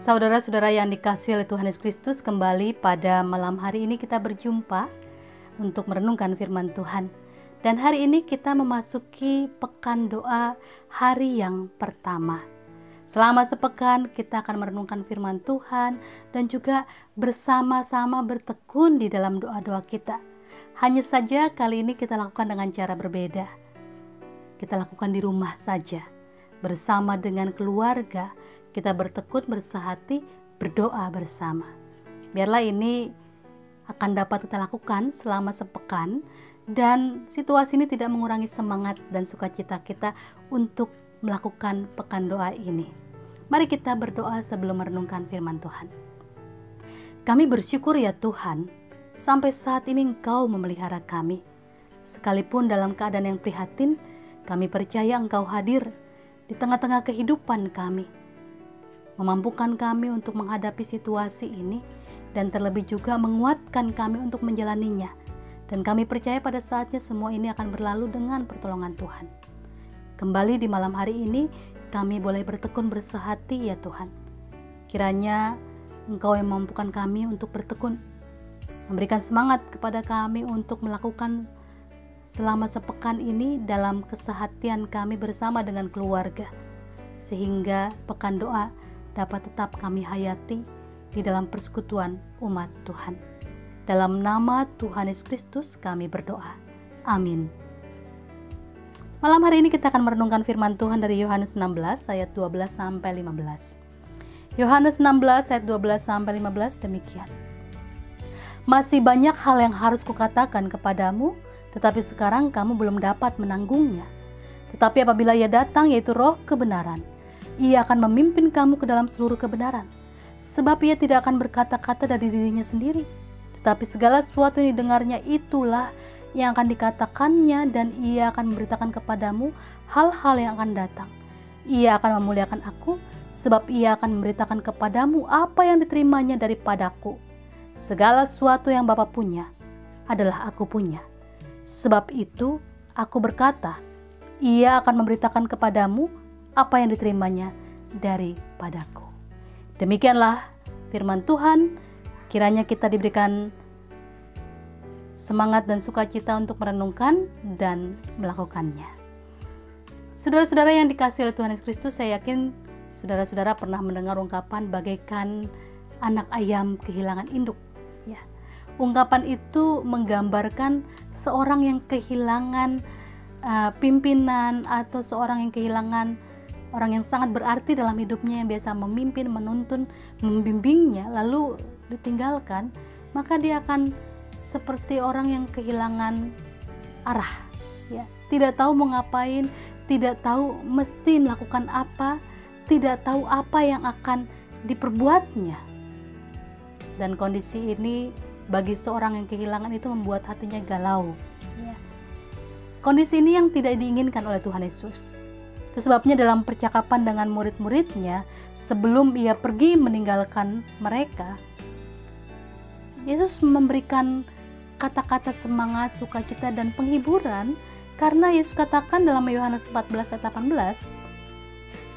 Saudara-saudara yang dikasihi oleh Tuhan Yesus Kristus, kembali pada malam hari ini kita berjumpa untuk merenungkan firman Tuhan. Dan hari ini kita memasuki pekan doa hari yang pertama. Selama sepekan kita akan merenungkan firman Tuhan dan juga bersama-sama bertekun di dalam doa-doa kita. Hanya saja kali ini kita lakukan dengan cara berbeda. Kita lakukan di rumah saja, bersama dengan keluarga. Kita bertekun bersehati, berdoa bersama. Biarlah ini akan dapat kita lakukan selama sepekan, dan situasi ini tidak mengurangi semangat dan sukacita kita untuk melakukan pekan doa ini. Mari kita berdoa sebelum merenungkan firman Tuhan. Kami bersyukur ya Tuhan, sampai saat ini Engkau memelihara kami. Sekalipun dalam keadaan yang prihatin, kami percaya Engkau hadir di tengah-tengah kehidupan kami, memampukan kami untuk menghadapi situasi ini, dan terlebih juga menguatkan kami untuk menjalaninya. Dan kami percaya pada saatnya semua ini akan berlalu dengan pertolongan Tuhan. Kembali di malam hari ini, kami boleh bertekun bersehati ya Tuhan. Kiranya Engkau yang memampukan kami untuk bertekun, memberikan semangat kepada kami untuk melakukan selama sepekan ini dalam kesehatian kami bersama dengan keluarga, sehingga pekan doa dapat tetap kami hayati di dalam persekutuan umat Tuhan. Dalam nama Tuhan Yesus Kristus kami berdoa. Amin. Malam hari ini kita akan merenungkan firman Tuhan dari Yohanes 16 ayat 12 sampai 15. Yohanes 16 ayat 12 sampai 15 demikian. Masih banyak hal yang harus kukatakan kepadamu, tetapi sekarang kamu belum dapat menanggungnya. Tetapi apabila Ia datang, yaitu Roh kebenaran, Ia akan memimpin kamu ke dalam seluruh kebenaran. Sebab Ia tidak akan berkata-kata dari dirinya sendiri, tetapi segala sesuatu yang didengarnya itulah yang akan dikatakannya, dan Ia akan memberitakan kepadamu hal-hal yang akan datang. Ia akan memuliakan aku, sebab Ia akan memberitakan kepadamu apa yang diterimanya daripadaku. Segala sesuatu yang Bapa punya adalah aku punya. Sebab itu aku berkata, Ia akan memberitakan kepadamu apa yang diterimanya daripadaku. Demikianlah firman Tuhan. Kiranya kita diberikan semangat dan sukacita untuk merenungkan dan melakukannya. Saudara-saudara yang dikasihi oleh Tuhan Yesus Kristus, saya yakin saudara-saudara pernah mendengar ungkapan bagaikan anak ayam kehilangan induk. Ya, ungkapan itu menggambarkan seorang yang kehilangan pimpinan, atau seorang yang kehilangan orang yang sangat berarti dalam hidupnya, yang biasa memimpin, menuntun, membimbingnya, lalu ditinggalkan, maka dia akan seperti orang yang kehilangan arah, ya, tidak tahu mau ngapain, tidak tahu mesti melakukan apa, tidak tahu apa yang akan diperbuatnya. Dan kondisi ini bagi seorang yang kehilangan itu membuat hatinya galau, ya. Kondisi ini yang tidak diinginkan oleh Tuhan Yesus. Itu sebabnya dalam percakapan dengan murid-muridnya sebelum Ia pergi meninggalkan mereka, Yesus memberikan kata-kata semangat, sukacita, dan penghiburan, karena Yesus katakan dalam Yohanes 14 ayat 18,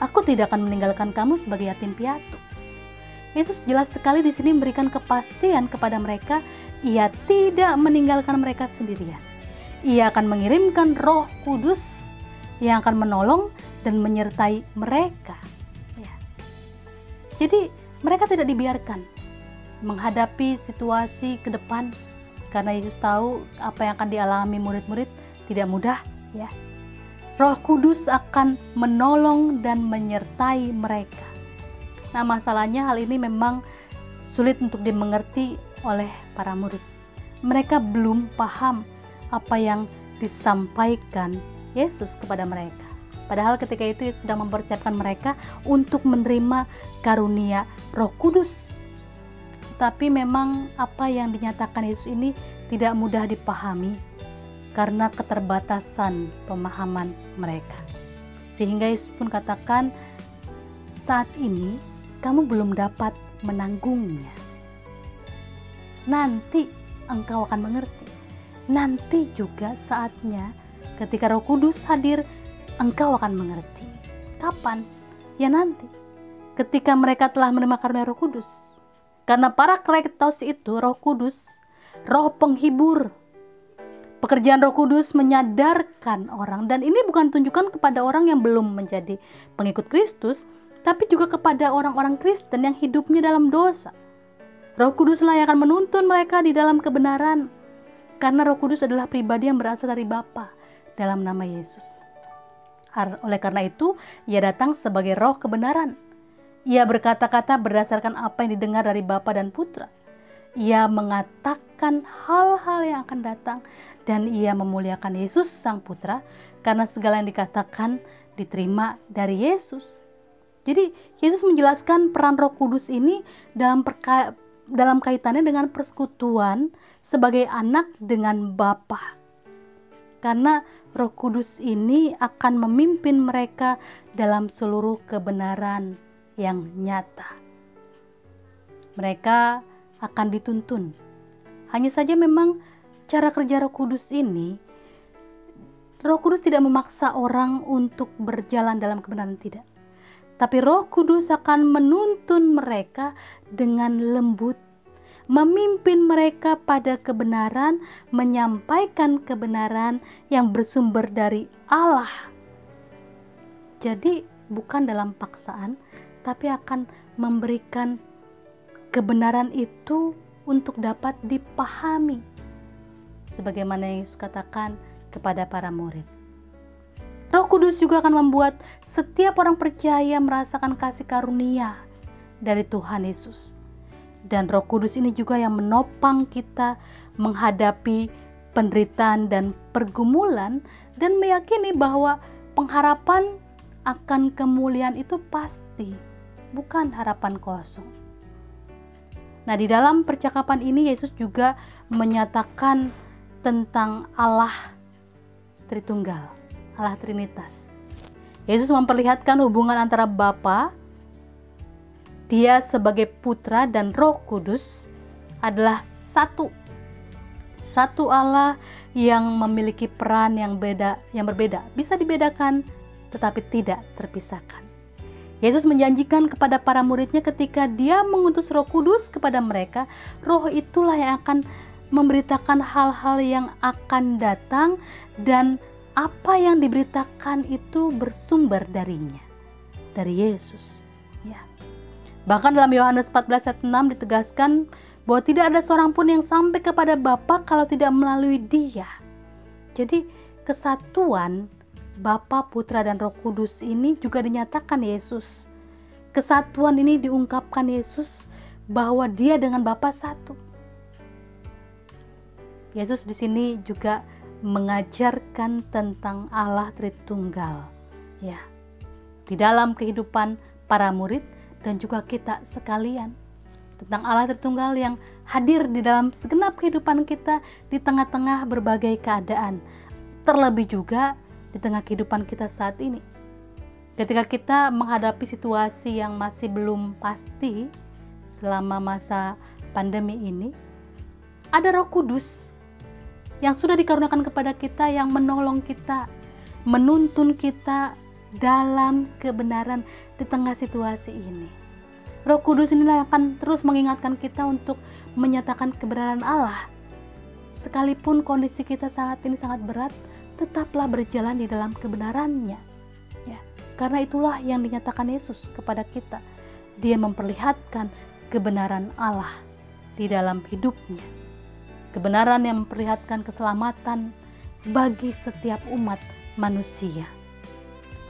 Aku tidak akan meninggalkan kamu sebagai yatim piatu. Yesus jelas sekali di sini memberikan kepastian kepada mereka, Ia tidak meninggalkan mereka sendirian. Ia akan mengirimkan Roh Kudus yang akan menolong dan menyertai mereka. Ya. Jadi mereka tidak dibiarkan menghadapi situasi ke depan, karena Yesus tahu apa yang akan dialami murid-murid tidak mudah. Ya. Roh Kudus akan menolong dan menyertai mereka. Nah, masalahnya hal ini memang sulit untuk dimengerti oleh para murid. Mereka belum paham apa yang disampaikan Yesus kepada mereka. Padahal ketika itu Yesus sedang mempersiapkan mereka untuk menerima karunia Roh Kudus. Tapi memang apa yang dinyatakan Yesus ini tidak mudah dipahami karena keterbatasan pemahaman mereka. Sehingga Yesus pun katakan, saat ini kamu belum dapat menanggungnya. Nanti engkau akan mengerti. Nanti juga saatnya ketika Roh Kudus hadir, engkau akan mengerti. Kapan? Ya nanti. ketika mereka telah menerima karunia Roh Kudus. Karena Parakletos itu Roh Kudus, Roh penghibur. Pekerjaan Roh Kudus menyadarkan orang, dan ini bukan tunjukkan kepada orang yang belum menjadi pengikut Kristus, tapi juga kepada orang-orang Kristen yang hidupnya dalam dosa. Roh Kuduslah yang akan menuntun mereka di dalam kebenaran, karena Roh Kudus adalah pribadi yang berasal dari Bapa dalam nama Yesus. Oleh karena itu, Ia datang sebagai Roh kebenaran. Ia berkata-kata berdasarkan apa yang didengar dari Bapa dan Putra. Ia mengatakan hal-hal yang akan datang, dan Ia memuliakan Yesus Sang Putra, karena segala yang dikatakan diterima dari Yesus. Jadi Yesus menjelaskan peran Roh Kudus ini dalam kaitannya dengan persekutuan sebagai anak dengan Bapa. Karena Roh Kudus ini akan memimpin mereka dalam seluruh kebenaran yang nyata. Mereka akan dituntun. Hanya saja memang cara kerja Roh Kudus ini, Roh Kudus tidak memaksa orang untuk berjalan dalam kebenaran, tidak. Tapi Roh Kudus akan menuntun mereka dengan lembut, memimpin mereka pada kebenaran, menyampaikan kebenaran yang bersumber dari Allah. Jadi bukan dalam paksaan, tapi akan memberikan kebenaran itu untuk dapat dipahami, sebagaimana yang Yesus katakan kepada para murid. Roh Kudus juga akan membuat setiap orang percaya merasakan kasih karunia dari Tuhan Yesus. Dan Roh Kudus ini juga yang menopang kita menghadapi penderitaan dan pergumulan, dan meyakini bahwa pengharapan akan kemuliaan itu pasti, bukan harapan kosong. Nah, di dalam percakapan ini Yesus juga menyatakan tentang Allah Tritunggal, Allah Trinitas. Yesus memperlihatkan hubungan antara Bapa, Dia sebagai Putra, dan Roh Kudus adalah satu. Satu Allah yang memiliki peran yang berbeda, bisa dibedakan tetapi tidak terpisahkan. Yesus menjanjikan kepada para muridnya ketika Dia mengutus Roh Kudus kepada mereka, Roh itulah yang akan memberitakan hal-hal yang akan datang, dan apa yang diberitakan itu bersumber darinya, dari Yesus. Ya. Bahkan dalam Yohanes 14 ayat 6 ditegaskan bahwa tidak ada seorang pun yang sampai kepada Bapa kalau tidak melalui Dia. Jadi kesatuan Bapa, Putra, dan Roh Kudus ini juga dinyatakan Yesus. Kesatuan ini diungkapkan Yesus bahwa Dia dengan Bapa satu. Yesus di sini juga mengajarkan tentang Allah Tritunggal, ya, di dalam kehidupan para murid dan juga kita sekalian, tentang Allah Tritunggal yang hadir di dalam segenap kehidupan kita di tengah-tengah berbagai keadaan, terlebih juga di tengah kehidupan kita saat ini. Ketika kita menghadapi situasi yang masih belum pasti selama masa pandemi ini, ada Roh Kudus yang sudah dikaruniakan kepada kita, yang menolong kita, menuntun kita dalam kebenaran di tengah situasi ini. Roh Kudus inilah yang akan terus mengingatkan kita untuk menyatakan kebenaran Allah. Sekalipun kondisi kita saat ini sangat berat, tetaplah berjalan di dalam kebenarannya. Ya, karena itulah yang dinyatakan Yesus kepada kita. Dia memperlihatkan kebenaran Allah di dalam hidupnya. Kebenaran yang memperlihatkan keselamatan bagi setiap umat manusia.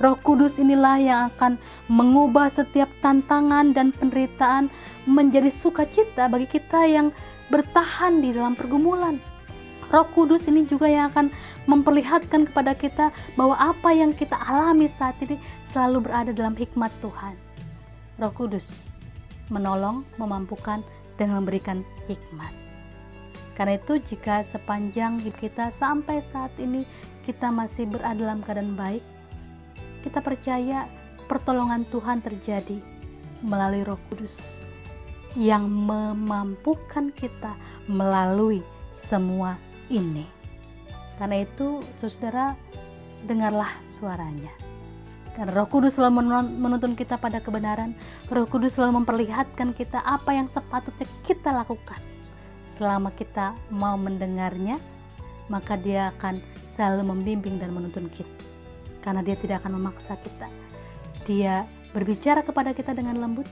Roh Kudus inilah yang akan mengubah setiap tantangan dan penderitaan menjadi sukacita bagi kita yang bertahan di dalam pergumulan. Roh Kudus ini juga yang akan memperlihatkan kepada kita bahwa apa yang kita alami saat ini selalu berada dalam hikmat Tuhan. Roh Kudus menolong, memampukan, dan memberikan hikmat. Karena itu jika sepanjang hidup kita sampai saat ini kita masih berada dalam keadaan baik, kita percaya pertolongan Tuhan terjadi melalui Roh Kudus yang memampukan kita melalui semua ini. Karena itu, saudara, dengarlah suaranya. Karena Roh Kudus selalu menuntun kita pada kebenaran. Roh Kudus selalu memperlihatkan kita apa yang sepatutnya kita lakukan. Selama kita mau mendengarnya, maka Dia akan selalu membimbing dan menuntun kita. Karena Dia tidak akan memaksa kita. Dia berbicara kepada kita dengan lembut.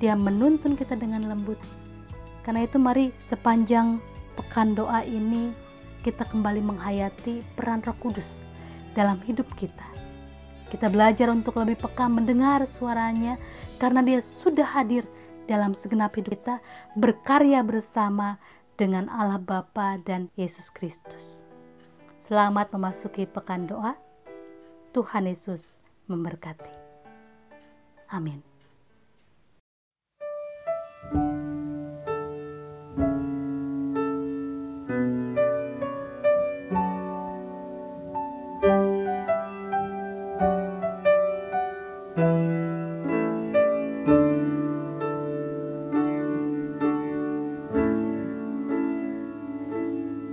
Dia menuntun kita dengan lembut. Karena itu mari sepanjang pekan doa ini kita kembali menghayati peran Roh Kudus dalam hidup kita. Kita belajar untuk lebih peka mendengar suaranya karena Dia sudah hadir dalam segenap hidup kita, berkarya bersama dengan Allah Bapa dan Yesus Kristus. Selamat memasuki pekan doa. Tuhan Yesus memberkati. Amin.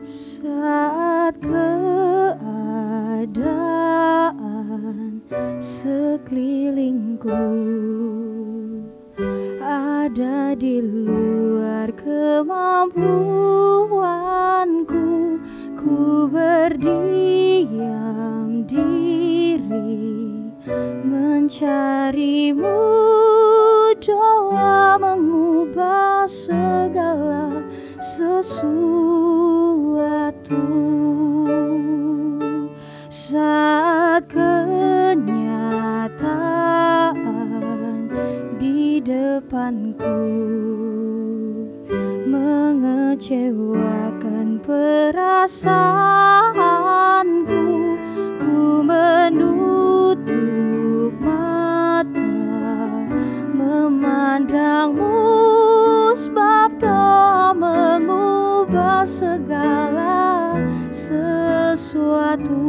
Saat keadaan sekelilingku ada di luar kemampuanku, ku berdiam diri mencari-Mu. Doa mengubah segala sesuatu. Saat kenyataan di depanku mengecewakan perasaanku, ku menutup mata memandang-Mu, sebab doa mengubah segala sesuatu.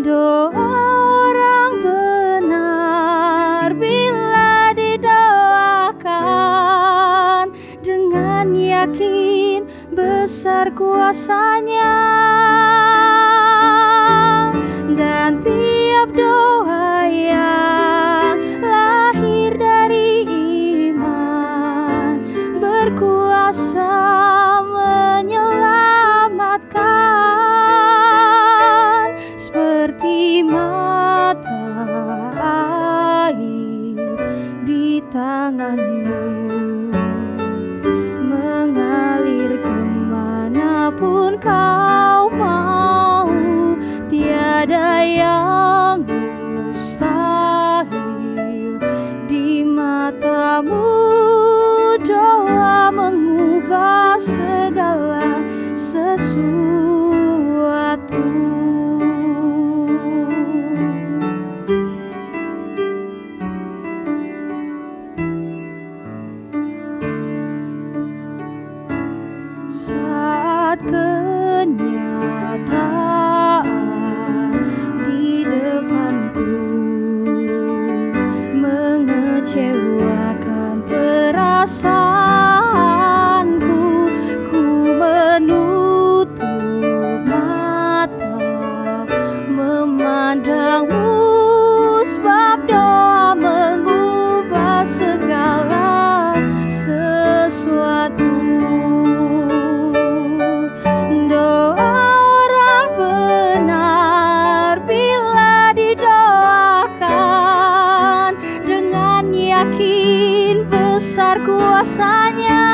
Doa orang benar bila didoakan dengan yakin besar kuasa-Nya, dan tiap doa yang lahir dari iman berkuasa menyelamatkan, seperti mata air di tangan-Mu, mengalir kemanapun Kau mau. Tiada yang mustahil di mata-Mu. Doa mengubah segala sesuatu. Saat kenyataan di depanku mengecewakan perasaanku, ku menutup mata memandang-Mu, sebab doa mengubah segala sesuatu. Doa orang benar bila didoakan dengan yakin besar kuasa-Nya,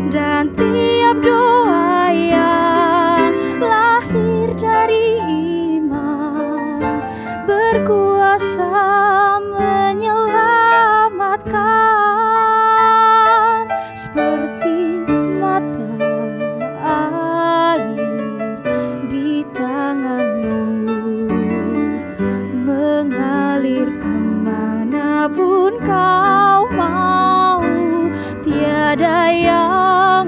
dan tiap doa yang lahir dari iman berkuasa menyelamatkan, seperti mata air di tangan-Mu, mengalir kemanapun Kau mau. Tiada yang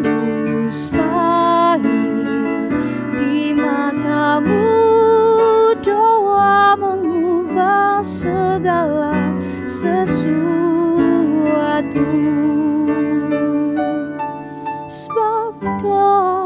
mustahil di mata-Mu. Doa mengubah segala sesuatu, sebab doa